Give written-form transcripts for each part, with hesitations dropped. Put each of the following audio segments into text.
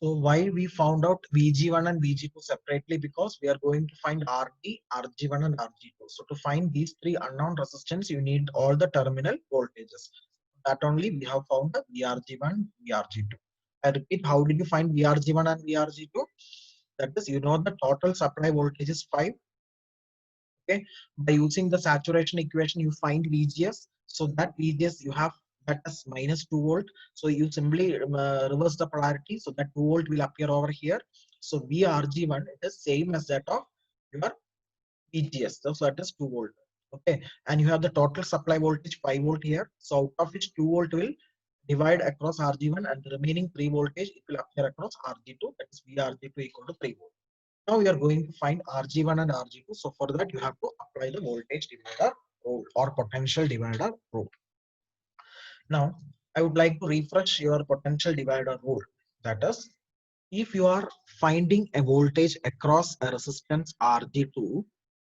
So why we found out VG1 and VG2 separately? Because we are going to find RD, RG1 and RG2. So to find these three unknown resistance, you need all the terminal voltages. That only we have found the VRG1, VRG2. I repeat, how did you find VRG1 and VRG2? That is, you know the total supply voltage is 5. Okay, by using the saturation equation, you find VGS. So that VGS you have that is minus 2 volt. So you simply reverse the polarity. So that 2 volt will appear over here. So VRG1 is same as that of your VGS. So that is 2 volt. Okay, and you have the total supply voltage 5 volt here. So out of which 2 volt will divide across RG1 and the remaining 3 voltage it will appear across RG2. That is VRG2 equal to 3 volt. Now we are going to find RG1 and RG2. So for that you have to apply the voltage divider rule or potential divider rule. Now I would like to refresh your potential divider rule. That is, if you are finding a voltage across a resistance RG2,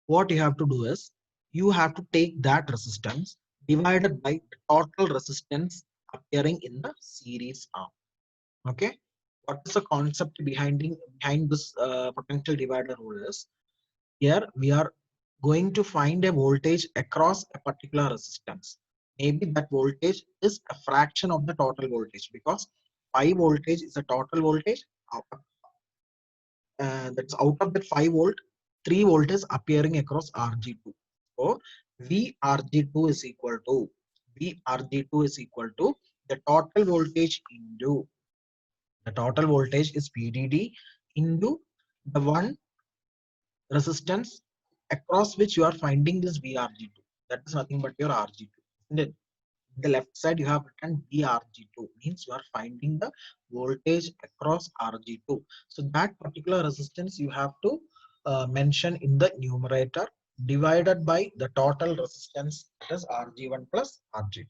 what you have to do is you have to take that resistance divided by the total resistance appearing in the series arm. Okay, what is the concept behind this potential divider rule is, here we are going to find a voltage across a particular resistance. Maybe that voltage is a fraction of the total voltage, because 5 voltage is the total voltage. That's out of that 5 volt, 3 volt is appearing across RG2. So VRG2 is equal to the total voltage into the total voltage is VDD into the one resistance across which you are finding this VRG2. That is nothing but your RG2. Isn't it? The left side you have written VRG2, means you are finding the voltage across RG2. So that particular resistance you have to mention in the numerator divided by the total resistance, that is RG1 plus RG2.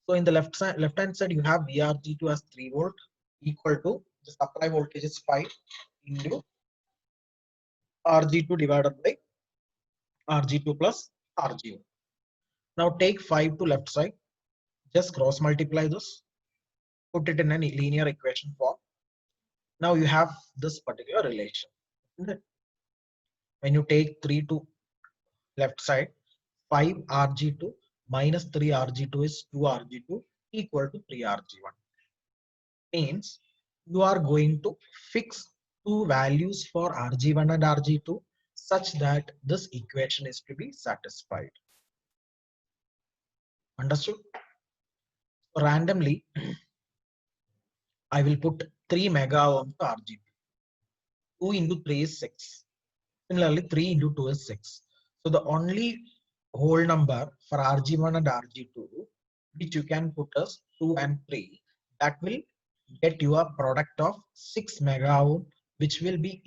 So in the left hand side you have VRG2 as 3 volt equal to the supply voltage is 5 into RG2 divided by RG2 plus RG1. Now take 5 to left side, just cross multiply this, put it in a linear equation form. Now you have this particular relation. When you take 3 to left side, 5 RG2 minus 3 RG2 is 2 RG2 equal to 3 RG1. Means you are going to fix two values for RG1 and RG2 such that this equation is to be satisfied. Understood? So randomly, I will put 3 mega ohm to RG2. 2 into 3 is 6. Similarly, 3 into 2 is 6. So the only whole number for RG1 and RG2 which you can put as 2 and 3, that will get you a product of 6 mega ohm, which will be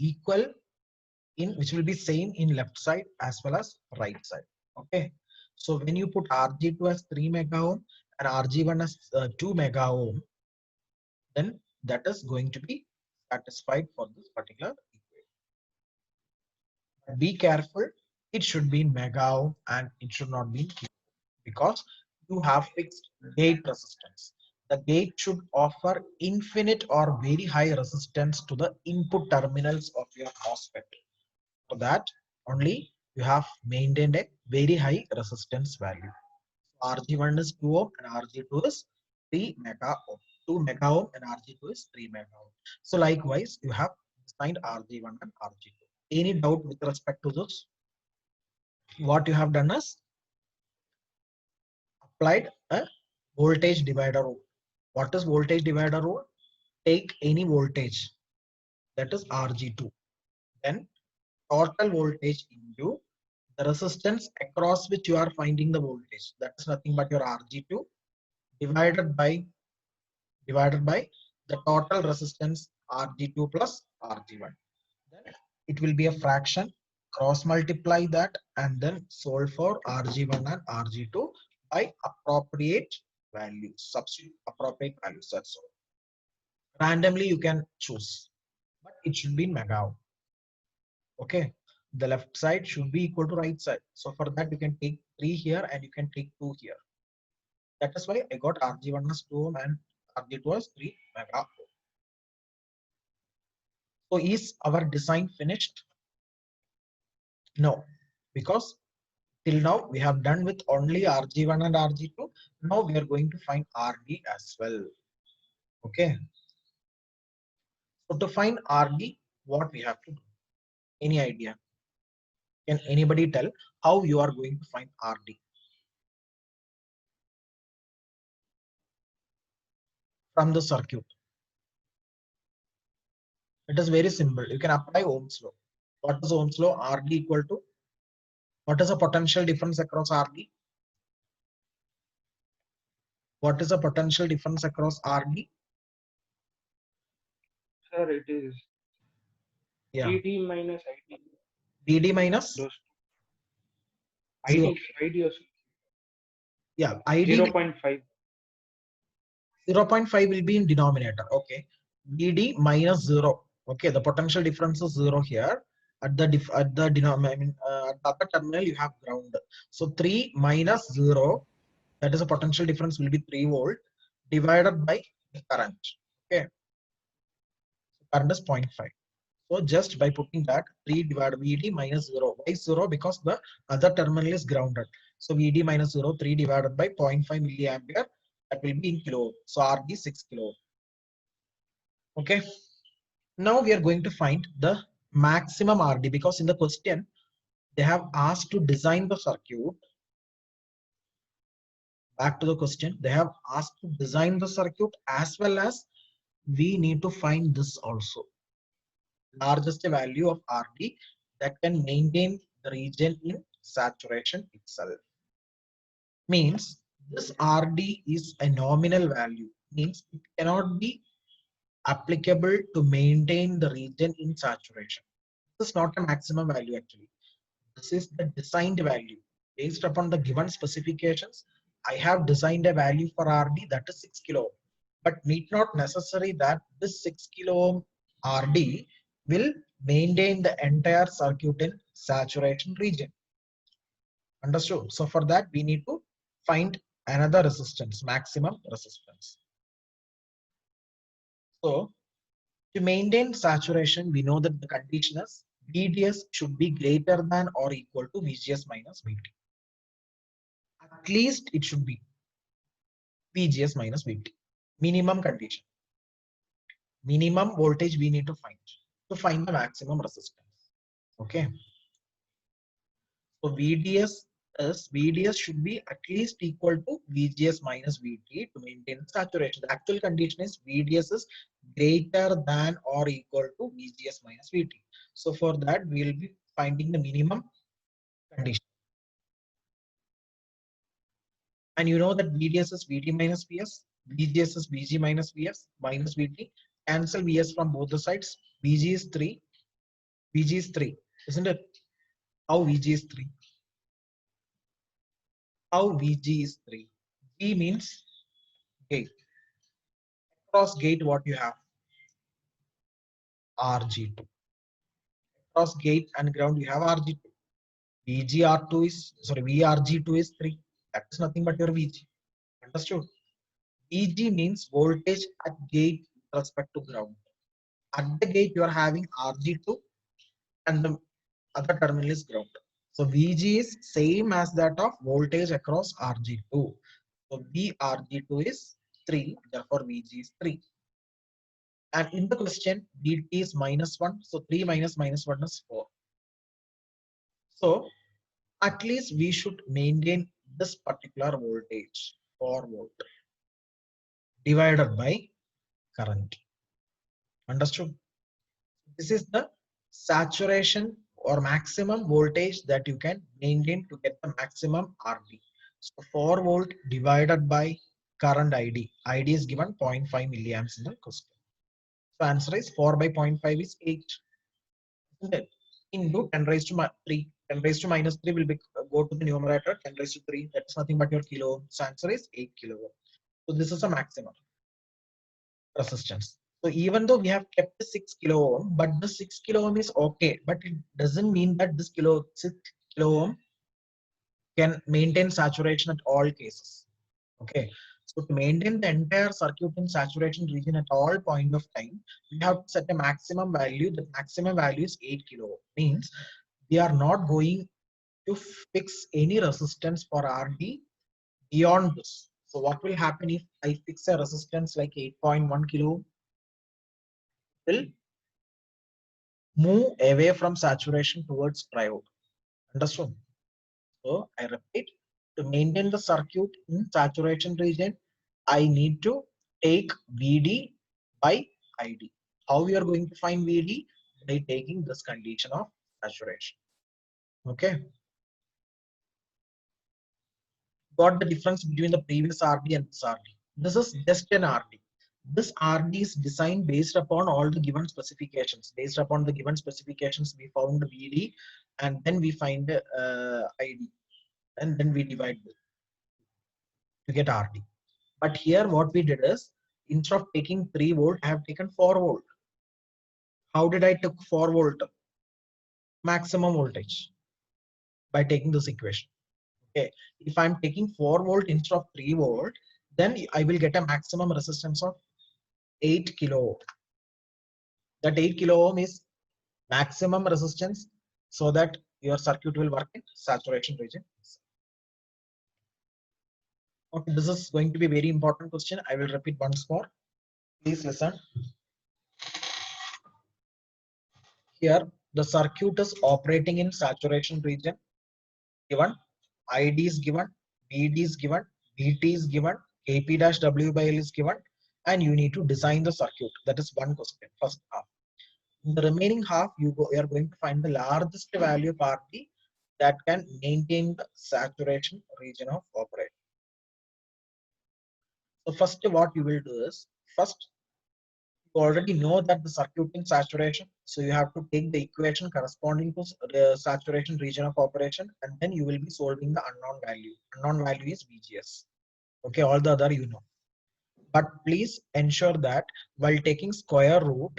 same in left side as well as right side. Okay, so when you put RG2 as 3 mega ohm and RG1 as 2 mega ohm, then that is going to be satisfied for this particular equation. Be careful, it should be in mega ohm and it should not be in kilo, because you have fixed gate resistance. The gate should offer infinite or very high resistance to the input terminals of your MOSFET. For that only you have maintained a very high resistance value. RG1 is 2 ohm and RG2 is 3 mega ohm. 2 mega ohm and RG2 is 3 mega ohm. So likewise, you have assigned RG1 and RG2. Any doubt with respect to this? What you have done is applied a voltage divider rule. What is voltage divider rule? Take any voltage, that is RG2, then total voltage into the resistance across which you are finding the voltage, that is nothing but your RG2 divided by the total resistance RG2 plus RG1. Then it will be a fraction, cross multiply that and then solve for RG1 and RG2 by appropriate values, substitute appropriate values, that's all. Randomly you can choose, but it should be in mega ohm. Okay, the left side should be equal to right side. So for that you can take 3 here and you can take 2 here. That is why I got RG1 as 2 ohm and RG2 was 3 mega ohm. So is our design finished? No, because till now we have done with only RG1 and RG2. Now we are going to find RD as well. Okay. So to find RD, what we have to do? Any idea? Can anybody tell how you are going to find RD? From the circuit. It is very simple. You can apply Ohm's law. What is Ohm's law? RD equal to, what is the potential difference across RD? What is the potential difference across RD? Sir, it is Yeah. DD minus ID. DD minus Those 0. ID also. Yeah, ID 0.5. 0.5 will be in denominator. Okay. DD minus 0. Okay, the potential difference is 0 here. At the denominator, I mean, at the upper terminal you have ground. So 3 minus 0, that is a potential difference, will be 3 volt divided by the current. Okay, so current is 0.5. So just by putting that 3 divided VD minus 0. Why 0? Because the other terminal is grounded. So VD minus 0, 3 divided by 0.5 milliampere, that will be in kilo. So RD 6 kilo. Okay. Now we are going to find the maximum RD, because in the question they have asked to design the circuit. Back to the question, they have asked to design the circuit, as well as we need to find this also, largest value of RD that can maintain the region in saturation itself. Means this RD is a nominal value, means it cannot be applicable to maintain the region in saturation. This is not a maximum value actually. This is the designed value. Based upon the given specifications, I have designed a value for RD that is 6 kilo ohm. But need not necessary that this 6 kilo ohm RD will maintain the entire circuit in saturation region. Understood? So for that, we need to find another resistance, maximum resistance. So to maintain saturation, we know that the condition is VDS should be greater than or equal to VGS minus VT. At least it should be VGS minus VT. Minimum condition. Minimum voltage we need to find the maximum resistance. Okay. So VDS should be at least equal to VGS minus VT to maintain saturation. The actual condition is VDS is greater than or equal to VGS minus VT. So for that, we will be finding the minimum condition. And you know that VDS is VT minus VS, VGS is VG minus VS minus VT. Cancel VS from both the sides. VG is 3. VG is 3, isn't it? How VG is 3? How VG is 3? G means gate. Across gate, what you have? RG2. Across gate and ground, you have RG2. VGR2 is, sorry, VRG2 is 3. That is nothing but your VG. Understood? VG means voltage at gate with respect to ground. At the gate, you are having RG2 and the other terminal is ground. So VG is same as that of voltage across RG2. So VRG2 is 3, therefore VG is 3. And in the question, VT is minus 1. So 3 minus minus 1 is 4. So at least we should maintain this particular voltage, 4 volt, divided by current. Understood? This is the saturation or maximum voltage that you can maintain to get the maximum RD. So 4 volt divided by current ID. ID is given 0.5 milliamps in the question. So answer is 4 by 0.5 is 8. Isn't it? Into 10 raised to 3. 10 raised to minus 3 will be, go to the numerator. 10 raised to 3. That's nothing but your kilo. So answer is 8 kilo. So this is a maximum resistance. So even though we have kept the 6 kilo ohm, but the 6 kilo ohm is okay, but it doesn't mean that this 6 kilo ohm can maintain saturation at all cases. Okay. So to maintain the entire circuit in saturation region at all point of time, we have to set a maximum value. The maximum value is 8 kilo. Means we are not going to fix any resistance for RD beyond this. So what will happen if I fix a resistance like 8.1 kilo? Will move away from saturation towards triode. Understood? So I repeat, to maintain the circuit in saturation region, I need to take VD by ID. How we are going to find VD? By taking this condition of saturation. Okay. Got the difference between the previous RD and this RD. This is just an RD. This RD is designed based upon all the given specifications. Based upon the given specifications, we found the VD and then we find the ID and then we divide it to get RD. But here what we did is, instead of taking 3 volt, I have taken 4 volt. How did I took 4 volt? Maximum voltage by taking this equation. Okay, if I'm taking 4 volt instead of 3 volt, then I will get a maximum resistance of 8 kilo ohm. That 8 kilo ohm is maximum resistance so that your circuit will work in saturation region. Okay, this is going to be a very important question. I will repeat once more. Please listen. Here, the circuit is operating in saturation region. Given, ID is given, VD is given, VT is given, KP dash W by L is given, and you need to design the circuit. That is one question, first half. In the remaining half, you are going to find the largest value of RT that can maintain the saturation region of operation. So first, what you will do is, first, you already know that the circuit in saturation, so you have to take the equation corresponding to the saturation region of operation, and then you will be solving the unknown value. Unknown value is VGS. Okay, all the other you know. But please ensure that while taking square root,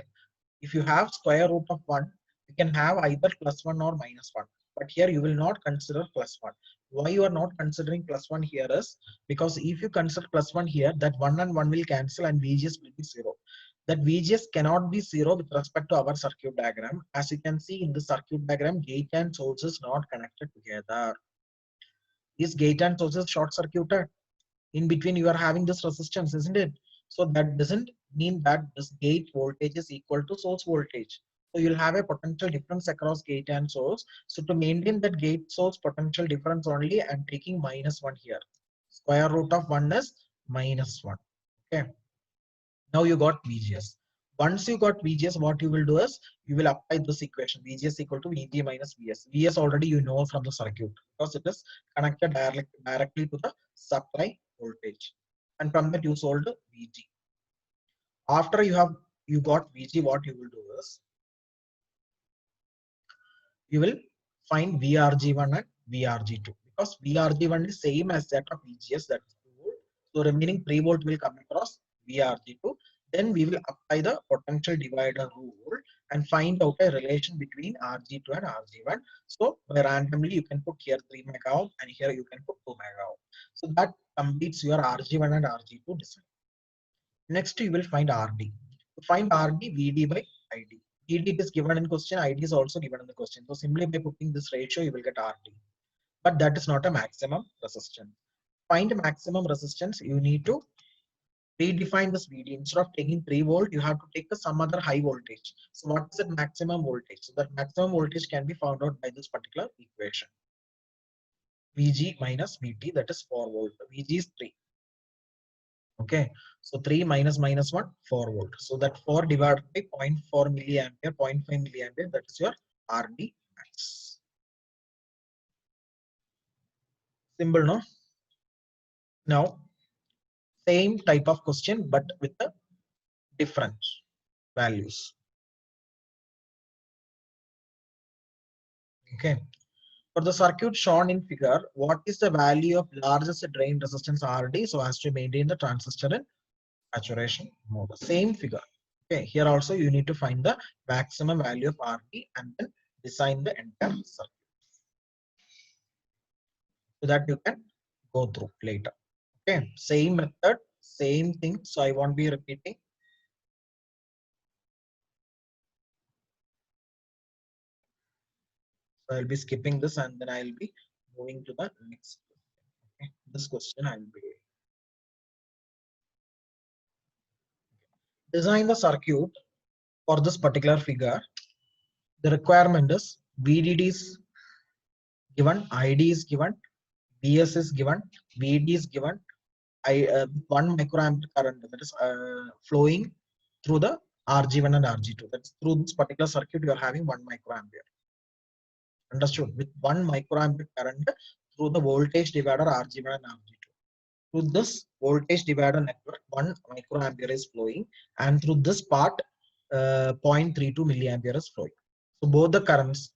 if you have square root of 1, you can have either +1 or -1. But here you will not consider +1. Why you are not considering +1 here is because if you consider +1 here, that 1 and 1 will cancel and VGS will be 0. That VGS cannot be 0 with respect to our circuit diagram. As you can see in the circuit diagram, gate and source is not connected together. Is gate and source is short circuited. In between you are having this resistance, isn't it? So that doesn't mean that this gate voltage is equal to source voltage. So you'll have a potential difference across gate and source. So to maintain that gate source potential difference only, I'm taking -1 here. Square root of 1 is -1. Okay. Now you got VGS. Once you got VGS, what you will do is you will apply this equation. VGS equal to VG minus VS. VS already you know from the circuit because it is connected directly to the supply voltage. And from that you solve the VG. After you got VG, what you will do is you will find VRG1 and VRG2 because VRG1 is same as that of VGS, that is 2 volt. So remaining 3 volt will come across VRG2. Then we will apply the potential divider rule and find out a relation between RG2 and RG1. So randomly you can put here 3 mega ohm and here you can put 2 mega ohm. So that completes your RG1 and RG2 design. Next you will find RD. To find RD, VD by ID. VD is given in question, ID is also given in the question. So simply by putting this ratio, you will get RD. But that is not a maximum resistance. Find maximum resistance, you need to redefine this VD. Instead of taking 3 volt, you have to take some other high voltage. So what is the maximum voltage? So that maximum voltage can be found out by this particular equation. VG minus VT, that is 4 volt. VG is 3. Okay, so 3 minus -1, 4 volt. So that 4 divided by 0.4 milliampere, 0.5 milliampere, that is your RD max. Simple, no? Now, same type of question, but with the different values. Okay. For the circuit shown in figure, what is the value of largest drain resistance RD so as to maintain the transistor in saturation mode? Same figure. Okay, here also you need to find the maximum value of RD and then design the entire circuit so that you can go through later. Okay, same method, same thing. So I won't be repeating. So I'll be skipping this and then I'll be moving to the next. Okay, this question I'll be doing. Design the circuit for this particular figure. The requirement is VDD is given, ID is given, BS is given, VD is given, 1 microampere current that is flowing through the RG1 and RG2. That's through this particular circuit you are having 1 microampere. Understood? With 1 microampere current through the voltage divider RG1 and RG2. Through this voltage divider network, 1 microampere is flowing, and through this part, 0.32 milliampere is flowing. So both the currents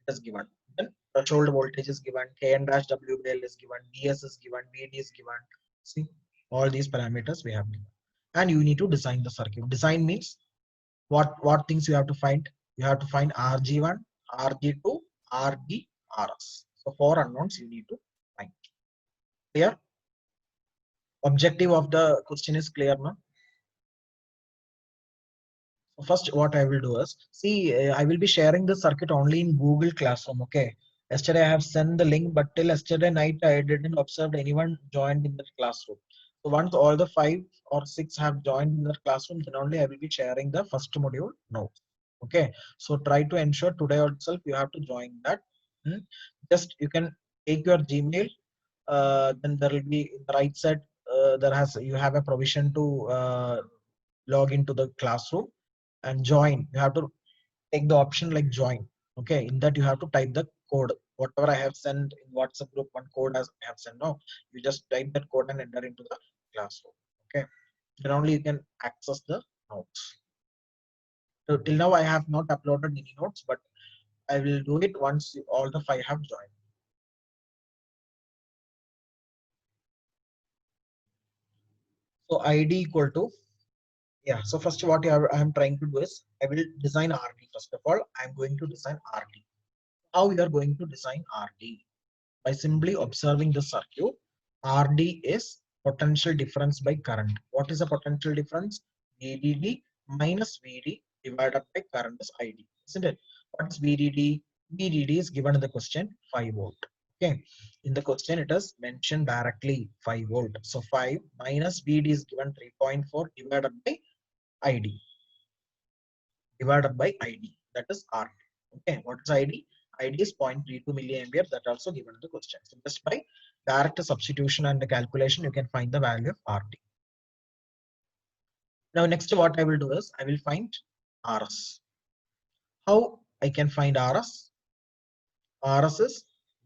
is given. Then threshold voltage is given, Kn dash WL is given, DS is given, VD is given. See, all these parameters we have given. And you need to design the circuit. Design means what things you have to find? You have to find RG1, RG2, RD, RS. So 4 unknowns you need to find. Clear? Objective of the question is clear now. So first, what I will do is, see, I will be sharing the circuit only in Google Classroom. Okay. Yesterday I have sent the link, but till yesterday night I didn't observe anyone joined in the classroom. So once all the 5 or 6 have joined in the classroom, then only I will be sharing the first module notes. Okay. So try to ensure today itself you have to join that. Just you can take your Gmail. Then there will be in the right side. You have a provision to log into the classroom and join. You have to take the option like join. Okay, in that you have to type the code. Whatever I have sent in WhatsApp group, one code as I have sent. No, you just type that code and enter into the classroom. Okay, then only you can access the notes. So till now I have not uploaded any notes, but I will do it once all the 5 have joined. So ID equal to, yeah. So first what I am trying to do is I will design RD. First of all, I am going to design RD. How we are going to design RD? By simply observing the circuit. RD is potential difference by current. What is the potential difference? VDD minus VD divided by current is ID, isn't it? What is VDD? VDD is given in the question 5 volt. Okay, in the question it is mentioned directly 5 volt. So 5 minus VD is given 3.4 divided by ID. Divided by ID, that is RD. Okay, what is ID? ID is 0.32 milliampere, that also given in the question. So just by direct substitution and the calculation, you can find the value of RD. Now next what I will do is I will find RS. How I can find RS? RS is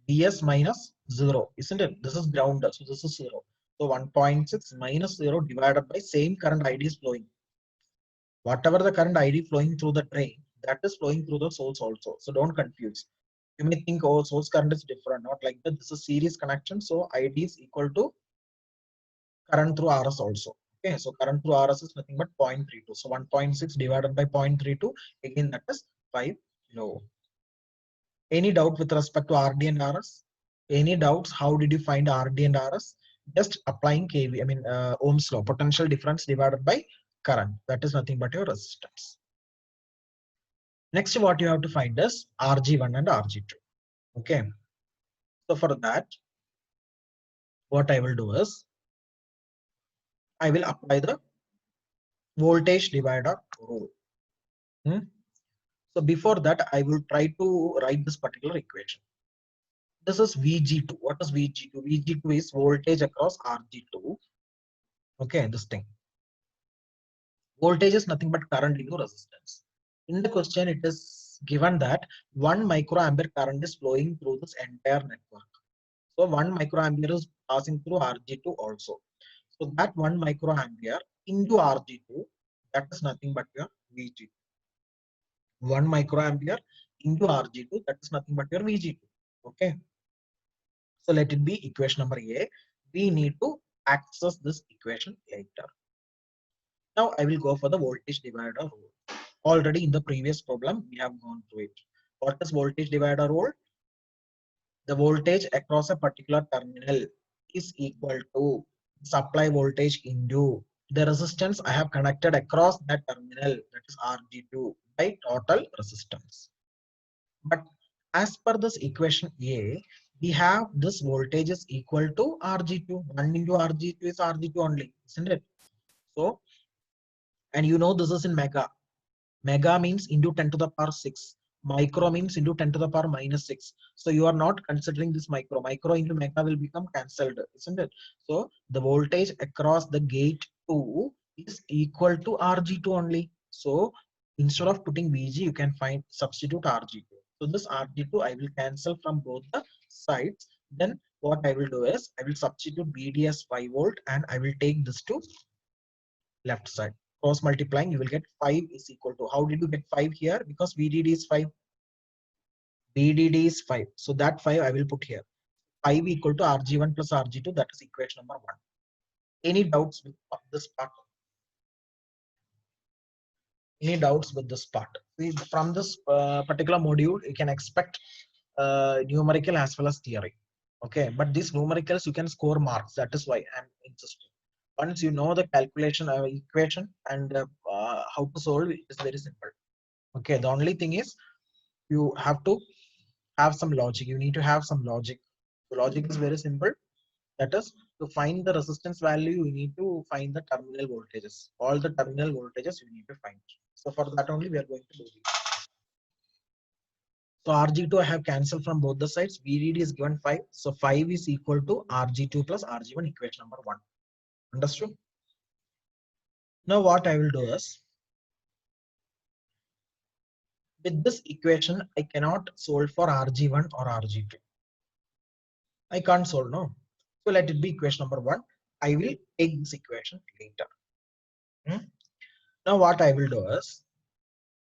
DS minus 0, isn't it? This is ground, so this is 0. So 1.6 minus 0 divided by same current ID is flowing. Whatever the current ID flowing through the drain, that is flowing through the source also. So don't confuse. You may think, oh, source current is different. Not like that. This is series connection. So ID is equal to current through RS also. Okay, so current through RS is nothing but 0.32. So 1.6 divided by 0.32. Again, that is 5 kilo. Any doubt with respect to RD and RS? Any doubts? How did you find RD and RS? Just applying KV, I mean Ohm's law, potential difference divided by current. That is nothing but your resistance. Next, what you have to find is RG1 and RG2. Okay. So for that, what I will do is I will apply the voltage divider rule. So before that, I will try to write this particular equation. This is VG2. What is VG2? VG2 is voltage across RG2. Okay, this thing. Voltage is nothing but current into resistance. In the question, it is given that 1 microampere current is flowing through this entire network. So 1 microampere is passing through RG2 also. So that 1 microampere into RG2, that is nothing but your VG2. 1 microampere into RG2, that is nothing but your VG2. Okay. So let it be equation number A. We need to access this equation later. Now I will go for the voltage divider rule. Already in the previous problem, we have gone through it. What is voltage divider rule? The voltage across a particular terminal is equal to supply voltage into the resistance I have connected across that terminal, that is RG2, by total resistance. But as per this equation A, we have this voltage is equal to RG2. 1 into RG2 is RG2 only, isn't it? So, and you know this is in mega. Mega means into 10 to the power 6. Micro means into 10 to the power minus 6. So you are not considering this micro. Micro into mega will become cancelled, isn't it? So the voltage across the gate 2 is equal to RG2 only. So instead of putting VG, you can find substitute RG2. So this RG2 I will cancel from both the sides. Then what I will do is I will substitute VDS 5 volt and I will take this to left side. Cross multiplying, you will get 5 is equal to, how did you get 5 here? Because VDD is 5. VDD is 5. So that 5 I will put here. 5 equal to RG1 plus RG2. That is equation number 1. Any doubts with this part? Any doubts with this part? See, from this particular module, you can expect numerical as well as theory. Okay, but these numericals you can score marks. That is why I'm insisting. Once you know the calculation equation and how to solve it, is very simple. Okay, the only thing is you have to have some logic. You need to have some logic. The logic is very simple. That is, to find the resistance value, you need to find the terminal voltages. All the terminal voltages you need to find. So for that only we are going to do this. So RG2 I have cancelled from both the sides. VDD is given 5. So 5 is equal to RG2 plus RG1, equation number 1. Understood? Now what I will do is, with this equation, I cannot solve for RG1 or RG2. I can't solve, no. So let it be equation number 1. I will take this equation later. Now what I will do is,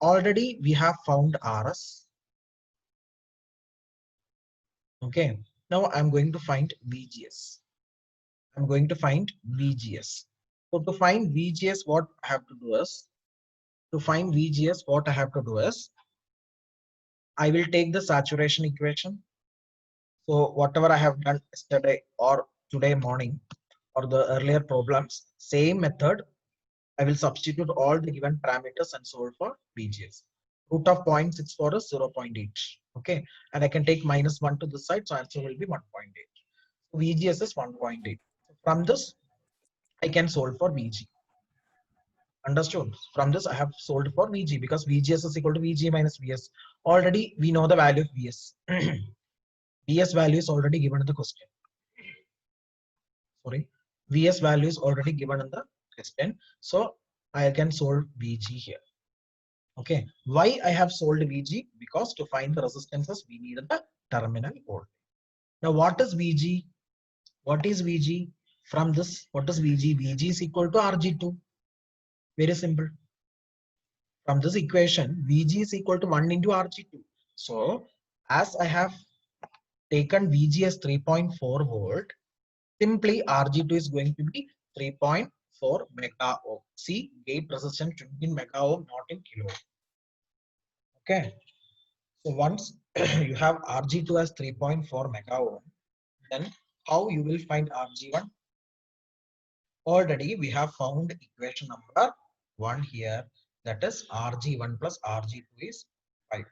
already we have found RS. Okay. Now I'm going to find VGS. I'm going to find VGS. So to find VGS, what I have to do is, I will take the saturation equation. So whatever I have done yesterday or today morning or the earlier problems, same method, I will substitute all the given parameters and solve for VGS. Root of 0.64 is 0.8. Okay. And I can take -1 to the side. So answer will be 1.8. So VGS is 1.8. From this, I can solve for VG. Understood? From this, I have solved for VG because VGS is equal to VG minus VS. Already we know the value of VS. VS value is already given in the question. Sorry. VS value is already given in the question. So I can solve VG here. Okay. Why I have solved VG? Because to find the resistances, we need the terminal voltage. Now what is VG? What is VG? From this, what is VG? VG is equal to RG2. Very simple. From this equation, VG is equal to 1 into RG2. So as I have taken VG as 3.4 volt, simply RG2 is going to be 3.4 mega ohm. See, gate resistance should be in mega ohm, not in kilo ohm. Okay. So once you have RG2 as 3.4 mega ohm, then how you will find RG1? Already we have found equation number 1 here, that is RG1 plus RG2 is 5.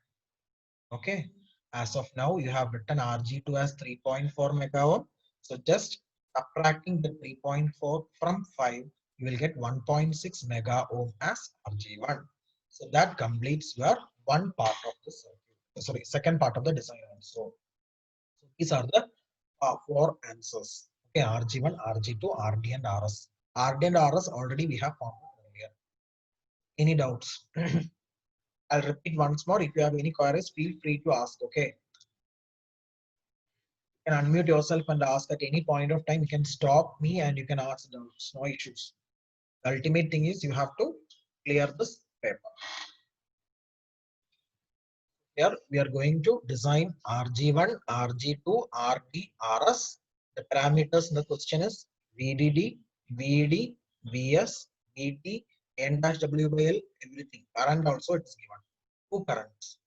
Okay. As of now, you have written RG2 as 3.4 mega ohm. So just subtracting the 3.4 from 5, you will get 1.6 mega ohm as RG1. So that completes your one part of the circuit. Sorry, second part of the design also. So these are the 4 answers. Okay, RG1, RG2, RD and RS. RD and RS already we have found earlier. Any doubts? I'll repeat once more. If you have any queries, feel free to ask. Okay. You can unmute yourself and ask at any point of time. You can stop me and you can ask doubts. No issues. The ultimate thing is you have to clear this paper. Here we are going to design RG1, RG2, RD, RS. The parameters in the question is VDD, VD, VS, VT, N-W/L, everything. Current also it is given. 2 currents.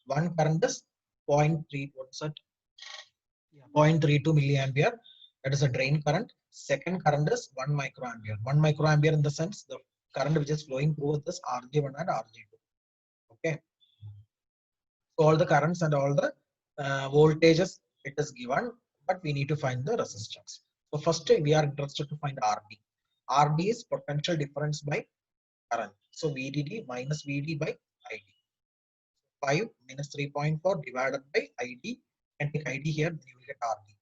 One current is 0.3, what's that? 0.32 milliampere. That is a drain current. Second current is 1 microampere. 1 microampere in the sense the current which is flowing through this RG1 and RG2. Okay. So all the currents and all the voltages it is given, but we need to find the resistance. So first we are interested to find RD. RD is potential difference by current. So VDD minus VD by ID. 5 minus 3.4 divided by ID, and take ID here, you will get RD.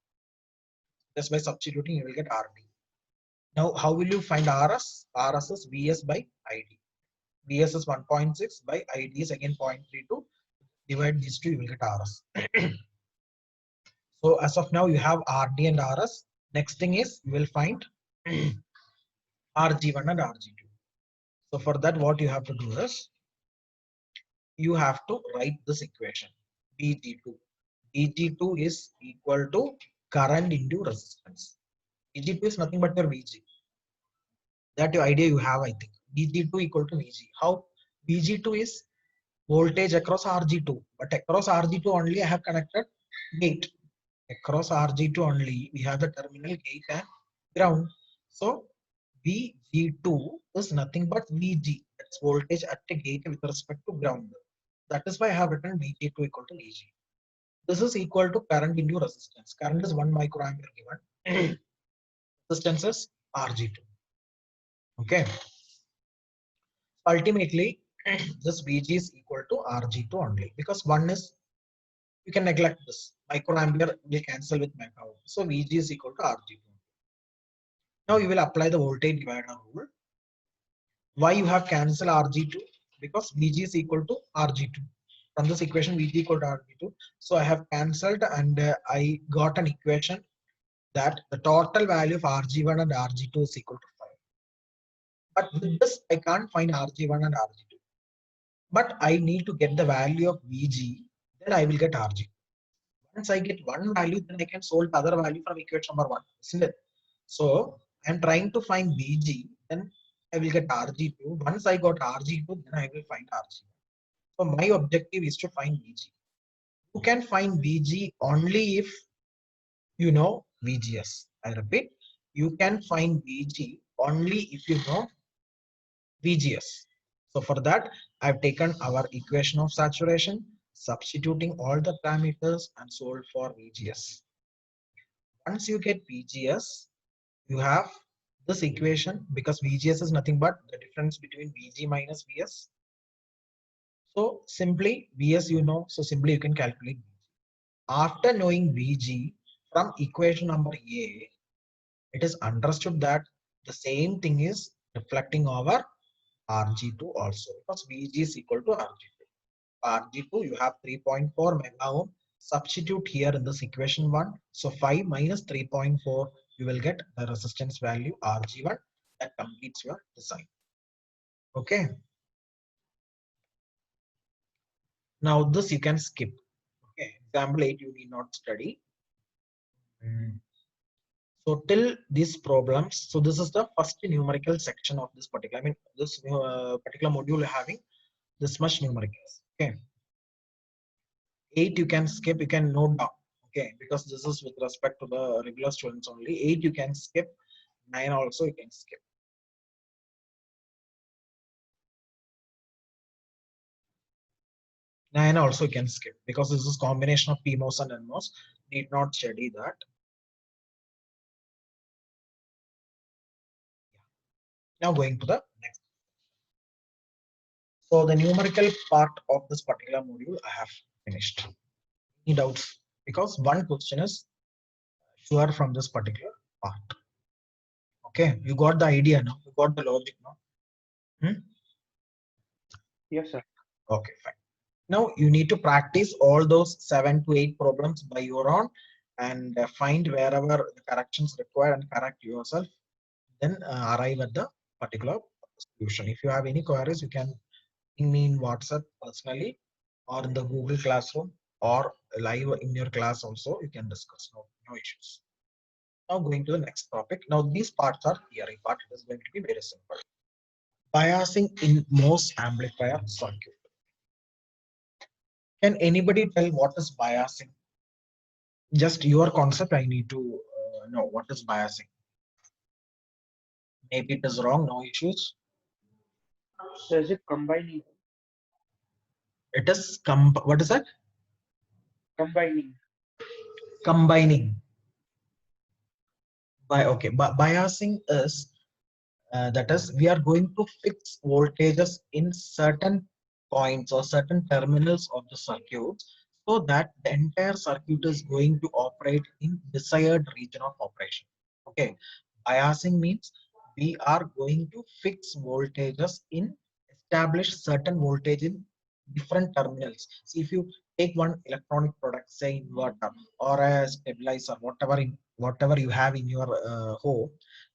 Just by substituting, you will get RD. Now, how will you find RS? RS is VS by ID. VS is 1.6 by ID is again 0.32. Divide these two, you will get RS. So as of now, you have RD and RS. Next thing is you will find RG1 and RG2. So for that, what you have to do is you have to write this equation. BG2. BG2 is equal to current into resistance. BG2 is nothing but your VG. That your idea you have, I think. BG2 equal to VG. How? BG2 is voltage across RG2, but across RG2 only I have connected gate. Across RG2 only we have the terminal gate and ground. So VG2 is nothing but VG. That's voltage at the gate with respect to ground. That is why I have written VG2 equal to VG. This is equal to current into resistance. Current is 1 microampere given. Resistance is RG2. Okay. Ultimately, this VG is equal to RG2 only, because one is, you can neglect this. Microampere will cancel with mega ohm. So VG is equal to RG2. Now you will apply the voltage divider rule. Why you have cancelled RG2? Because VG is equal to RG2. From this equation, VG equal to RG2. So I have cancelled and I got an equation that the total value of RG1 and RG2 is equal to 5. But with this, I can't find RG1 and RG2. But I need to get the value of VG, then I will get RG. Once I get one value, then I can solve the other value from equation number 1, isn't it? So I'm trying to find VG, then I will get RG2. Once I got RG2, then I will find RG. So my objective is to find VG. You can find VG only if you know VGS. I repeat, you can find VG only if you know VGS. So for that, I've taken our equation of saturation, substituting all the parameters and solved for VGS. Once you get VGS, you have this equation, because VGS is nothing but the difference between VG minus VS. So simply VS you know, so simply you can calculate VG. After knowing VG from equation number A, it is understood that the same thing is reflecting over RG2 also, because VG is equal to RG2. RG2 you have 3.4 mega ohm. Substitute here in this equation 1. So 5 minus 3.4, you will get the resistance value RG1. That completes your design. Okay. Now this you can skip. Okay. Example 8 you need not study. So till these problems, so this is the first numerical section of this particular, I mean this particular module having this much numericals. Okay. 8 you can skip, you can note down. Okay, because this is with respect to the regular students only. 8 you can skip, 9 also you can skip. Nine also you can skip, because this is combination of PMOS and NMOS. Need not study that. Now going to the next. So the numerical part of this particular module I have finished. Any doubts? Because one question is sure from this particular part. Okay, you got the idea now. You got the logic now. Yes, sir. Okay, fine. Now you need to practice all those 7 to 8 problems by your own, and find wherever the corrections required and correct yourself. Then arrive at the particular solution. If you have any queries, you can ping me in WhatsApp personally, or in the Google Classroom, or live in your class also. You can discuss. No issues. Now going to the next topic. Now these parts are theory part. It is going to be very simple. Biasing in MOS amplifier circuit. Can anybody tell what is biasing? Just your concept I need to No, what is biasing? Maybe it is wrong, no issues. So is it combining? It is what is that? Combining. Combining. Okay, biasing is that is we are going to fix voltages in certain points or certain terminals of the circuit so that the entire circuit is going to operate in desired region of operation. Okay, biasing means we are going to fix voltages in establish certain voltage in different terminals. See, if you take one electronic product, say inverter or a stabilizer, whatever you have in your home,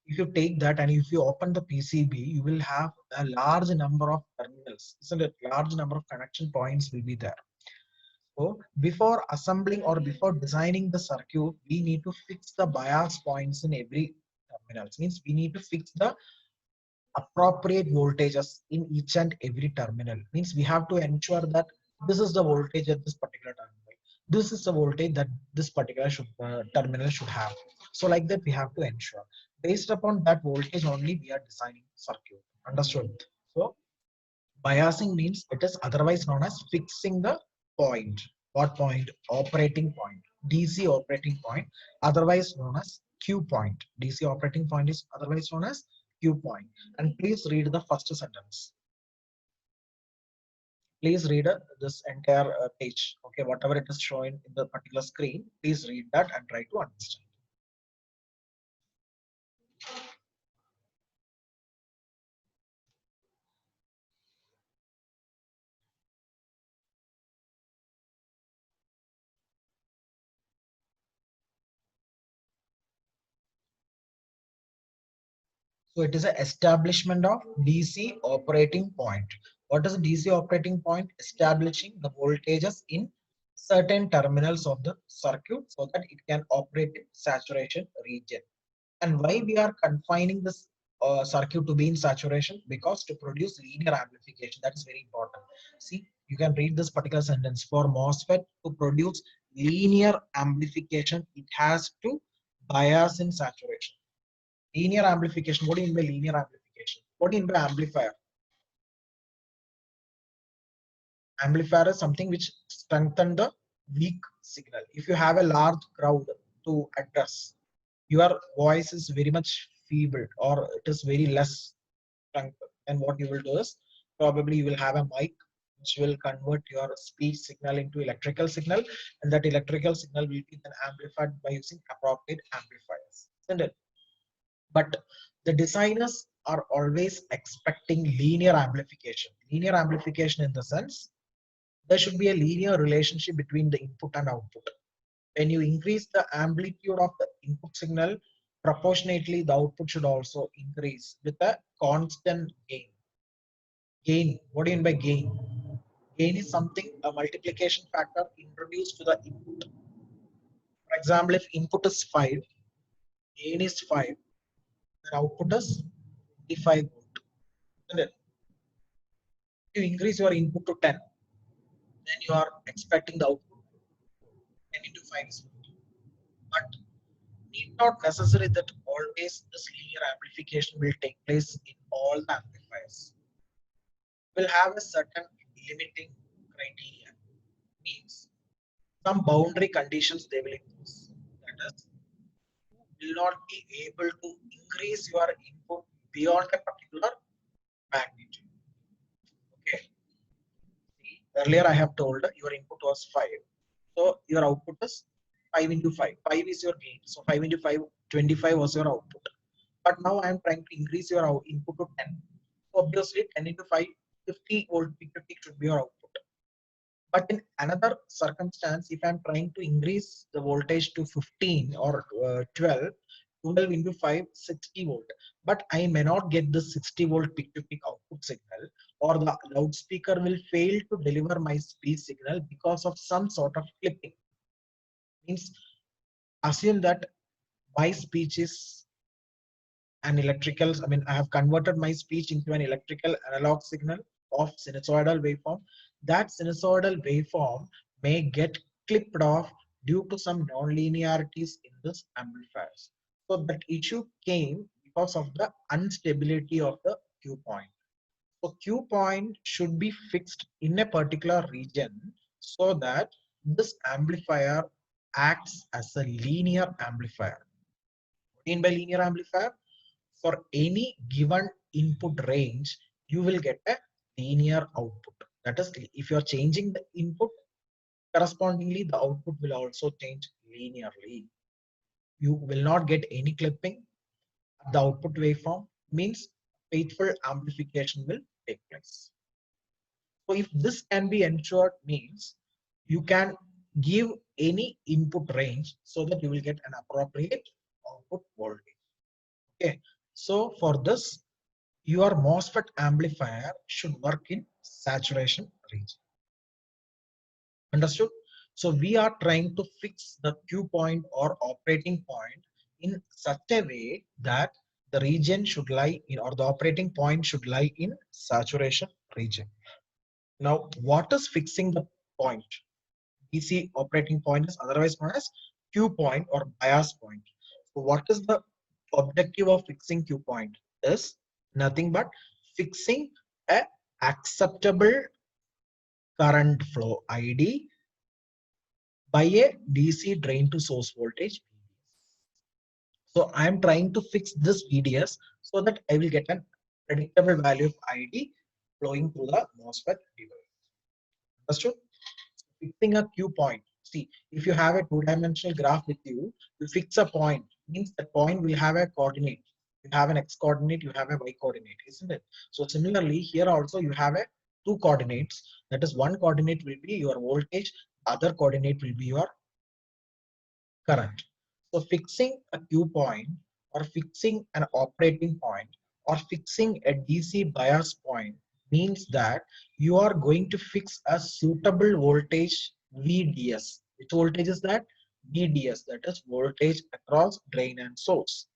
if you take that and if you open the PCB, you will have a large number of terminals, isn't it? Large number of connection points will be there. So before assembling or before designing the circuit, we need to fix the bias points in every terminal. Means we need to fix the appropriate voltages in each and every terminal. Means we have to ensure that this is the voltage at this particular terminal. This is the voltage that this particular terminal should have. So like that, we have to ensure. Based upon that voltage only, we are designing circuit. Understood? So biasing means it is otherwise known as fixing the point. What point? Operating point. DC operating point, otherwise known as Q point. DC operating point is otherwise known as Q point. And please read the first sentence. Please read this entire page. Okay, whatever it is showing in the particular screen, please read that and try to understand. So it is an establishment of DC operating point. What is a DC operating point? Establishing the voltages in certain terminals of the circuit so that it can operate in saturation region. And why we are confining this circuit to be in saturation? Because to produce linear amplification, that is very important. See, you can read this particular sentence. For MOSFET to produce linear amplification, it has to bias in saturation. Linear amplification. What do you mean by linear amplification? What do you mean by amplifier? Amplifier is something which strengthens the weak signal. If you have a large crowd to address, your voice is very much feeble or it is very less strength. And what you will do is probably you will have a mic which will convert your speech signal into electrical signal, and that electrical signal will be then amplified by using appropriate amplifiers. Isn't it? But the designers are always expecting linear amplification. Linear amplification in the sense there should be a linear relationship between the input and output. When you increase the amplitude of the input signal, proportionately the output should also increase with a constant gain. Gain, what do you mean by gain? Gain is something, a multiplication factor introduced to the input. For example, if input is 5, gain is 5, then output is 25 volt. And then you increase your input to 10, then you are expecting the output 10 into 5 is 50. But need not necessary that always this linear amplification will take place in all the amplifiers. Will have a certain limiting criteria. Means some boundary conditions they will impose. That is, you will not be able to increase your input beyond a particular magnitude. Okay. See, earlier I have told your input was 5. So your output is 5 into 5. 5 is your gain. So 5 into 5, 25 was your output. But now I am trying to increase your input to 10. So obviously 10 into 5, 50 volt peak to peak should be your output. But in another circumstance, if I'm trying to increase the voltage to 15 or 12, 12 into 5, 60 volt. But I may not get the 60 volt peak to peak output signal, or the loudspeaker will fail to deliver my speech signal because of some sort of clipping. Means assume that my speech is an electrical, I mean, I have converted my speech into an electrical analog signal of sinusoidal waveform. That sinusoidal waveform may get clipped off due to some non-linearities in this amplifiers. So that issue came because of the instability of the Q point. So Q point should be fixed in a particular region so that this amplifier acts as a linear amplifier. What do you mean by linear amplifier? For any given input range, you will get a linear output. That is, if you are changing the input, correspondingly, the output will also change linearly. You will not get any clipping. The output waveform means faithful amplification will take place. So if this can be ensured means you can give any input range so that you will get an appropriate output voltage. Okay. So for this, your MOSFET amplifier should work in saturation region. Understood? So we are trying to fix the Q point or operating point in such a way that the region should lie in, or the operating point should lie in saturation region. Now, what is fixing the point? DC operating point is otherwise known as Q point or bias point. So what is the objective of fixing Q point? Is nothing but fixing a acceptable current flow ID by a DC drain to source voltage. So I am trying to fix this VDS so that I will get a predictable value of ID flowing through the MOSFET device. Understood? Fixing a Q point. See, if you have a two-dimensional graph with you, you fix a point, means that point will have a coordinate. You have an X coordinate, you have a Y coordinate, isn't it? So similarly, here also you have a two coordinates. That is, one coordinate will be your voltage, other coordinate will be your current. So fixing a Q point or fixing an operating point or fixing a DC bias point means that you are going to fix a suitable voltage VDS. Which voltage is that? VDS, that is voltage across drain and source.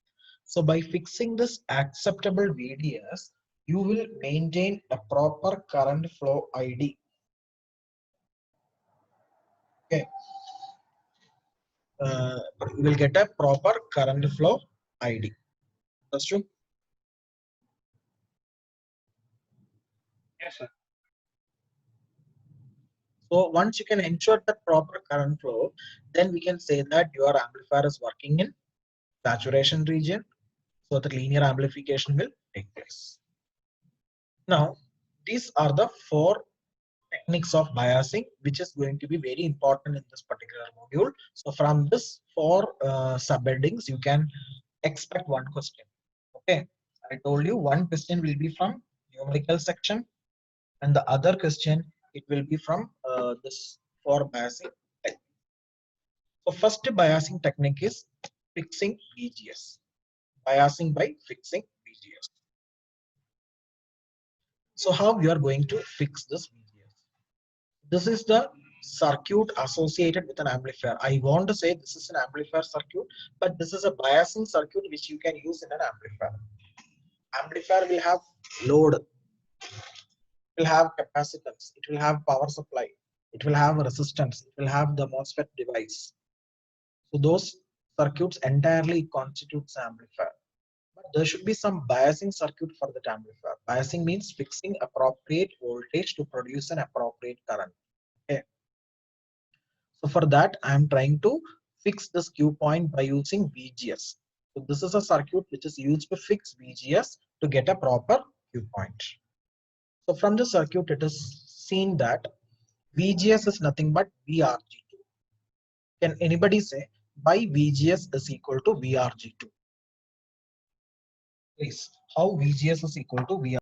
So by fixing this acceptable VDS, you will maintain a proper current flow ID. Okay. You will get a proper current flow ID. That's true. Yes, sir. So once you can ensure that proper current flow, then we can say that your amplifier is working in saturation region, so the linear amplification will take place. Now, these are the four techniques of biasing, which is going to be very important in this particular module. So from this four subheadings, you can expect one question. Okay, I told you one question will be from numerical section, and the other question it will be from this four biasing technique. So first biasing technique is fixing VGS. Biasing by fixing VGS. So how we are going to fix this VGS? This is the circuit associated with an amplifier. I want to say this is an amplifier circuit, but this is a biasing circuit which you can use in an amplifier. Amplifier will have load, it will have capacitance, it will have power supply, it will have resistance, it will have the MOSFET device. So those circuits entirely constitutes amplifier. But there should be some biasing circuit for that amplifier. Biasing means fixing appropriate voltage to produce an appropriate current. Okay. So for that, I am trying to fix this Q point by using VGS. So this is a circuit which is used to fix VGS to get a proper Q point. So from the circuit, it is seen that VGS is nothing but VRG2. Can anybody say why VGS is equal to VRG2? Please, how VGS is equal to VRG2?